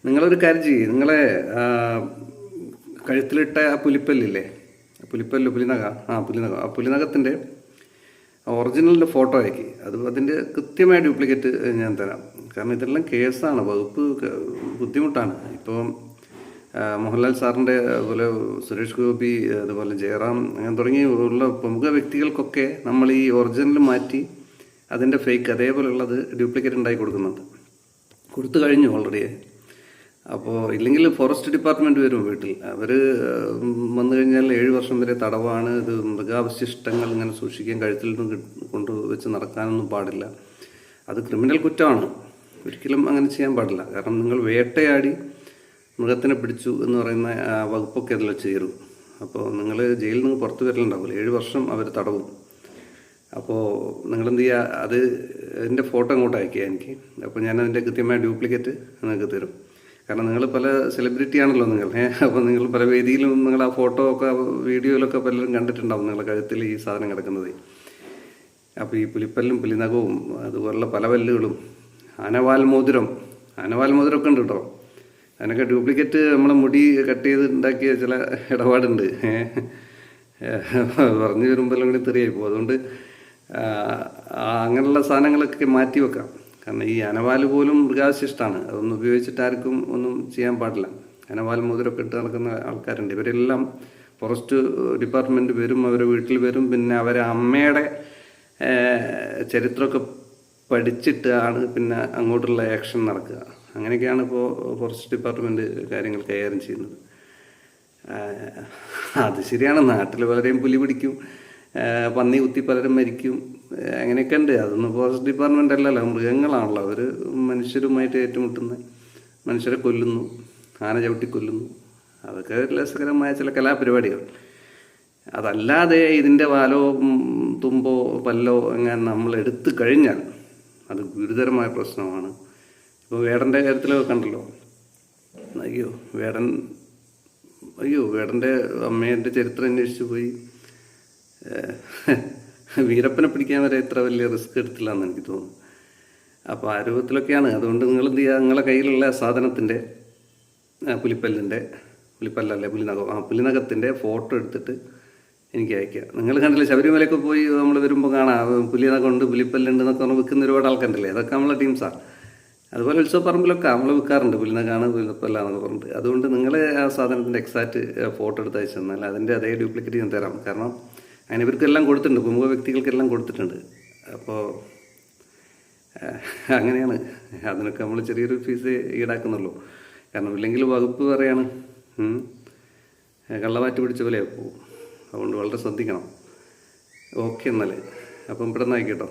നിങ്ങളൊരു കാര്യം ചെയ്യും, നിങ്ങളെ കഴുത്തിലിട്ട ആ പുലിപ്പല്ലില്ലേ, പുലിനക, ആ പുലിനകത്തിൻ്റെ ഒറിജിനലിൻ്റെ ഫോട്ടോ അയക്കി. അതിൻ്റെ കൃത്യമായ ഡ്യൂപ്ലിക്കേറ്റ് ഞാൻ തരാം. കാരണം ഇതെല്ലാം കേസാണ്, വകുപ്പ് ബുദ്ധിമുട്ടാണ്. ഇപ്പോൾ മോഹൻലാൽ സാറിൻ്റെ, അതുപോലെ സുരേഷ് ഗോപി, അതുപോലെ ജയറാം, അങ്ങനെ തുടങ്ങി ഉള്ള പ്രമുഖ വ്യക്തികൾക്കൊക്കെ നമ്മൾ ഈ ഒറിജിനൽ മാറ്റി അതിൻ്റെ ഫേക്ക് അതേപോലെയുള്ളത് ഡ്യൂപ്ലിക്കേറ്റ് ഉണ്ടാക്കി കൊടുത്തു കഴിഞ്ഞു ഓൾറെഡി. അപ്പോൾ ഇല്ലെങ്കിൽ ഫോറസ്റ്റ് ഡിപ്പാർട്ട്മെൻറ്റ് വരും വീട്ടിൽ. അവർ വന്നു കഴിഞ്ഞാൽ 7 വർഷം വരെ തടവാണ്. ഇത് മൃഗാവശിഷ്ടങ്ങൾ ഇങ്ങനെ സൂക്ഷിക്കാൻ കഴുത്തിൽ നിന്ന് കൊണ്ടുവച്ച് നടക്കാനൊന്നും പാടില്ല. അത് ക്രിമിനൽ കുറ്റമാണ്. ഒരിക്കലും അങ്ങനെ ചെയ്യാൻ പാടില്ല. കാരണം നിങ്ങൾ വേട്ടയാടി മൃഗത്തിനെ പിടിച്ചു എന്ന് പറയുന്ന വകുപ്പൊക്കെ അതിൽ ചേരും. അപ്പോൾ നിങ്ങൾ ജയിലിൽ നിന്ന് പുറത്ത് വരലുണ്ടാവില്ല, 7 വർഷം അവർ തടവും. അപ്പോൾ നിങ്ങളെന്ത് ചെയ്യുക, അത് എൻ്റെ ഫോട്ടോ അങ്ങോട്ട് അയക്കുക എനിക്ക്. അപ്പോൾ ഞാനതിൻ്റെ കൃത്യമായ ഡ്യൂപ്ലിക്കേറ്റ് നിങ്ങൾക്ക് തരും. കാരണം നിങ്ങൾ പല സെലിബ്രിറ്റി ആണല്ലോ നിങ്ങൾ. അപ്പോൾ നിങ്ങൾ പല വേദിയിലും നിങ്ങൾ ആ ഫോട്ടോ ഒക്കെ വീഡിയോയിലൊക്കെ പലരും കണ്ടിട്ടുണ്ടാവും, നിങ്ങളുടെ കഴുത്തിൽ ഈ സാധനം കിടക്കുന്നത്. അപ്പോൾ ഈ പുലിപ്പല്ലും പുലിനകവും അതുപോലുള്ള പല പല്ലുകളും, ആനവാൽ മോതിരമൊക്കെ ഉണ്ട് കേട്ടോ. അതിനൊക്കെ ഡ്യൂപ്ലിക്കേറ്റ് നമ്മളെ മുടി കട്ട് ചെയ്ത് ഉണ്ടാക്കിയ ചില ഇടപാടുണ്ട്. പറഞ്ഞു വരുമ്പോൾ കൂടി തെറിയായിപ്പോൾ. അതുകൊണ്ട് അങ്ങനെയുള്ള സാധനങ്ങളൊക്കെ മാറ്റി വെക്കാം. കാരണം ഈ അനവാല് പോലും മൃഗാവശിഷ്ടമാണ്. അതൊന്നും ഉപയോഗിച്ചിട്ട് ആർക്കും ഒന്നും ചെയ്യാൻ പാടില്ല. അനവാൽ മോതിരമൊക്കെ ഇട്ട് നടക്കുന്ന ആൾക്കാരുണ്ട്. ഇവരെല്ലാം ഫോറസ്റ്റ് ഡിപ്പാർട്ട്മെൻറ്റ് വരും, അവരുടെ വീട്ടിൽ വരും. പിന്നെ അവരെ അമ്മയുടെ ചരിത്രമൊക്കെ പഠിച്ചിട്ടാണ് പിന്നെ അങ്ങോട്ടുള്ള ആക്ഷൻ നടക്കുക. അങ്ങനെയൊക്കെയാണ് ഇപ്പോൾ ഫോറസ്റ്റ് ഡിപ്പാർട്ട്മെൻറ്റ് കാര്യങ്ങൾ കൈകാര്യം ചെയ്യുന്നത്. അത് ശരിയാണ്, നാട്ടിൽ പലരെയും പുലി പിടിക്കും, പന്നി കുത്തി പലരും മരിക്കും, അങ്ങനെയൊക്കെ ഉണ്ട്. അതൊന്നും ഫോറസ്റ്റ് ഡിപ്പാർട്ട്മെൻ്റ് അല്ലല്ലോ, മൃഗങ്ങളാണല്ലോ. അവർ മനുഷ്യരുമായിട്ട് ഏറ്റുമുട്ടുന്ന, മനുഷ്യരെ കൊല്ലുന്നു, ആന ചവിട്ടി കൊല്ലുന്നു. അതൊക്കെ രസകരമായ ചില കലാപരിപാടികൾ. അതല്ലാതെ ഇതിൻ്റെ വാലോ തുമ്പോ പല്ലോ എങ്ങനെ നമ്മൾ എടുത്തു കഴിഞ്ഞാൽ അത് ഗുരുതരമായ പ്രശ്നമാണ്. ഇപ്പോൾ വേടൻ്റെ കാര്യത്തിൽ കണ്ടല്ലോ. വേടൻ്റെ അമ്മേൻ്റെ ചരിത്രം അന്വേഷിച്ച് പോയി വീരപ്പനെ പിടിക്കാൻ വരെ ഇത്ര വലിയ റിസ്ക് എടുത്തില്ല എന്ന് എനിക്ക് തോന്നുന്നു. അപ്പോൾ ആ രൂപത്തിലൊക്കെയാണ്. അതുകൊണ്ട് നിങ്ങൾ എന്ത് ചെയ്യുക, നിങ്ങളുടെ കയ്യിലുള്ള സാധനത്തിൻ്റെ പുലിനകത്തിൻ്റെ ഫോട്ടോ എടുത്തിട്ട് എനിക്ക് അയക്കുക. നിങ്ങൾ കണ്ടില്ലേ, ശബരിമലയൊക്കെ പോയി നമ്മൾ വരുമ്പോൾ കാണാം പുലിനകമുണ്ട്, പുലിപ്പല്ലുണ്ട് എന്നൊക്കെ പറഞ്ഞ് വിൽക്കുന്ന ഒരുപാട് ആൾക്കാരുണ്ടല്ലേ. അതൊക്കെ നമ്മളെ ടീംസാണ്. അതുപോലെ ഉത്സവപ്പറമ്പിലൊക്കെ നമ്മൾ വിൽക്കാറുണ്ട് പുലിനകാണ്, പുലിപ്പല്ല എന്നൊക്കെ പറഞ്ഞിട്ട്. അതുകൊണ്ട് നിങ്ങൾ ആ സാധനത്തിൻ്റെ എക്സാക്റ്റ് ഫോട്ടോ എടുത്ത് അയച്ചു തന്നാൽ അതിൻ്റെ അതേ ഡ്യൂപ്ലിക്കേറ്റ് ഞാൻ തരാം. കാരണം അങ്ങനെ ഇവർക്കെല്ലാം കൊടുത്തിട്ടുണ്ട്, പ്രമുഖ വ്യക്തികൾക്കെല്ലാം കൊടുത്തിട്ടുണ്ട്. അപ്പോൾ അങ്ങനെയാണ്. അതിനൊക്കെ നമ്മൾ ചെറിയൊരു ഫീസ് ഈടാക്കുന്നുള്ളൂ. കാരണം ഇല്ലെങ്കിൽ വകുപ്പ് പറയാണ് കള്ളമാറ്റ് പിടിച്ച പോലെ പോകും. അതുകൊണ്ട് വളരെ ശ്രദ്ധിക്കണം. ഓക്കെ എന്നാൽ അപ്പം ഇവിടെ നിന്ന് ആയിക്കോട്ടോ.